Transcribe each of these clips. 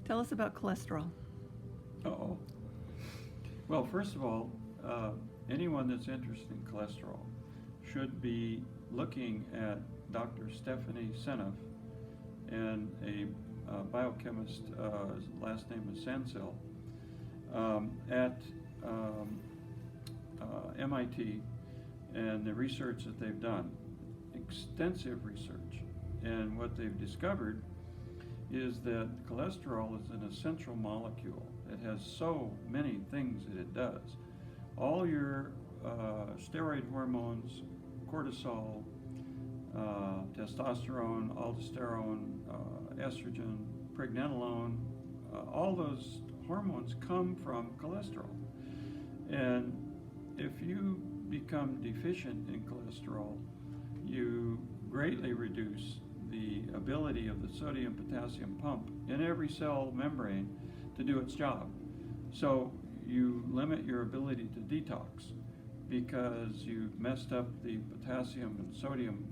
Tell us about cholesterol. Uh-oh. Well, first of all, anyone that's interested in cholesterol should be looking at Dr. Stephanie Seneff and a biochemist, his last name is Sansel, at MIT, and the research that they've done, extensive research. And what they've discovered is that cholesterol is an essential molecule. It has so many things that it does. All your steroid hormones, cortisol, testosterone, aldosterone, estrogen, pregnenolone, all those hormones come from cholesterol. And if you become deficient in cholesterol, you greatly reduce the ability of the sodium-potassium pump in every cell membrane to do its job. So you limit your ability to detox because you've messed up the potassium and sodium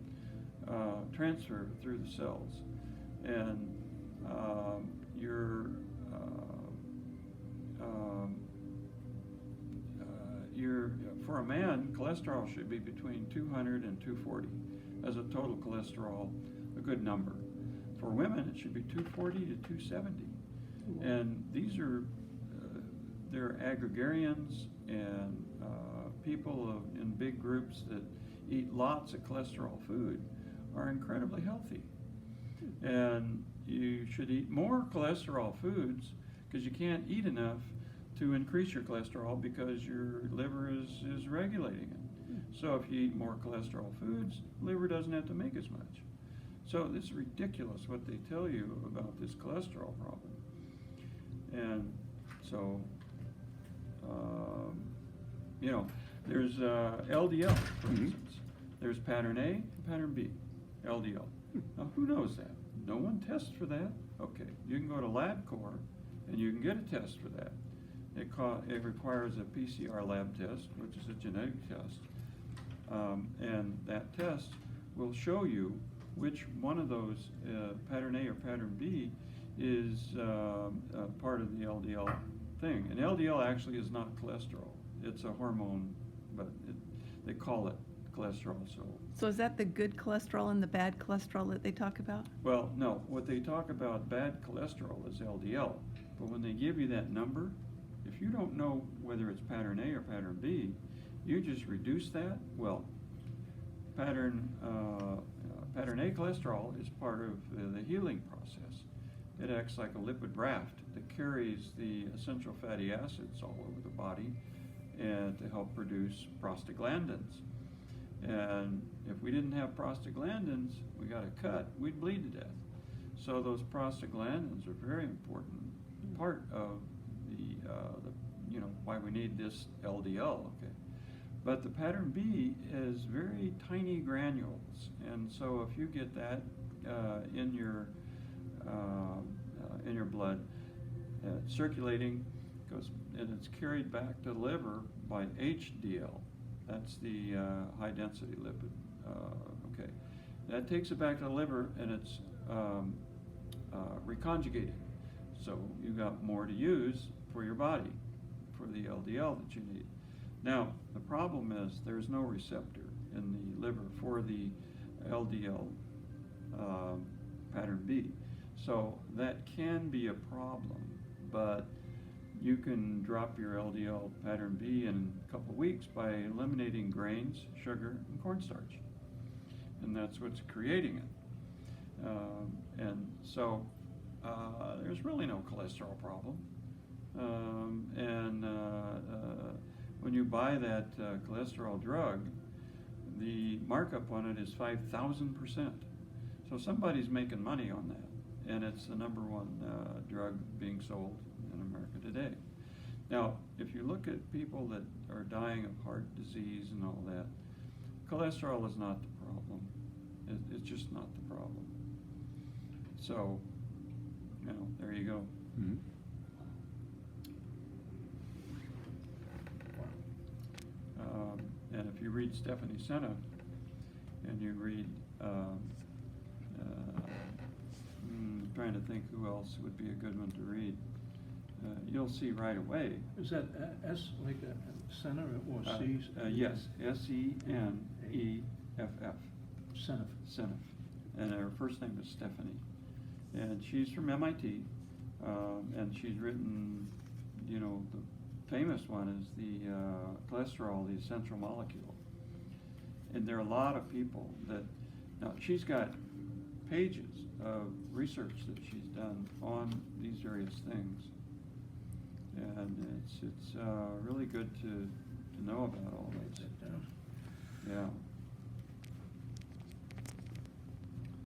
transfer through the cells. And for a man, cholesterol should be between 200 and 240 as a total cholesterol, a good number. For women, it should be 240 to 270. And these are, they're agrarians and people in big groups that eat lots of cholesterol food are incredibly healthy. And you should eat more cholesterol foods because you can't eat enough to increase your cholesterol because your liver is regulating it. So if you eat more cholesterol foods, liver doesn't have to make as much. So this is ridiculous what they tell you about this cholesterol problem. And so, you know, there's LDL, for instance. There's pattern A and pattern B, LDL. Now, who knows that? No one tests for that? Okay, you can go to LabCorp and you can get a test for that. It requires a PCR lab test, which is a genetic test. And that test will show you which one of those, pattern A or pattern B, is part of the LDL thing. And LDL actually is not cholesterol. It's a hormone, but they call it cholesterol. So is that the good cholesterol and the bad cholesterol that they talk about? Well, no. What they talk about bad cholesterol is LDL. But when they give you that number, if you don't know whether it's pattern A or pattern B, you just reduce that. Well, pattern A cholesterol is part of the healing process. It acts like a lipid raft that carries the essential fatty acids all over the body and to help produce prostaglandins. And if we didn't have prostaglandins, we got a cut, we'd bleed to death. So those prostaglandins are very important part of the you know, why we need this LDL, okay? But the pattern B is very tiny granules, and so if you get that in your blood, circulating, goes and it's carried back to the liver by HDL. That's the high density lipid. Okay, that takes it back to the liver, and it's reconjugated. So you got more to use for your body, for the LDL that you need. Now, the problem is there's no receptor in the liver for the LDL pattern B. So that can be a problem, but you can drop your LDL pattern B in a couple of weeks by eliminating grains, sugar, and cornstarch. And that's what's creating it. And so there's really no cholesterol problem. When you buy that cholesterol drug, the markup on it is 5,000%. So somebody's making money on that, and it's the number one drug being sold in America today. Now, if you look at people that are dying of heart disease and all that, cholesterol is not the problem. It's just not the problem. So, you know, there you go. Mm-hmm. And if you read Stephanie Seneff, and you read, trying trying to think who else would be a good one to read. You'll see right away. Is that S like a center or C? Yes, Seneff. Seneff. Seneff. And her first name is Stephanie. And she's from MIT. And she's written, you know, the famous one is the cholesterol, the essential molecule. And there are a lot of people that, now she's got pages of research that she's done on these various things. And it's really good to know about all Write this. that down. Yeah.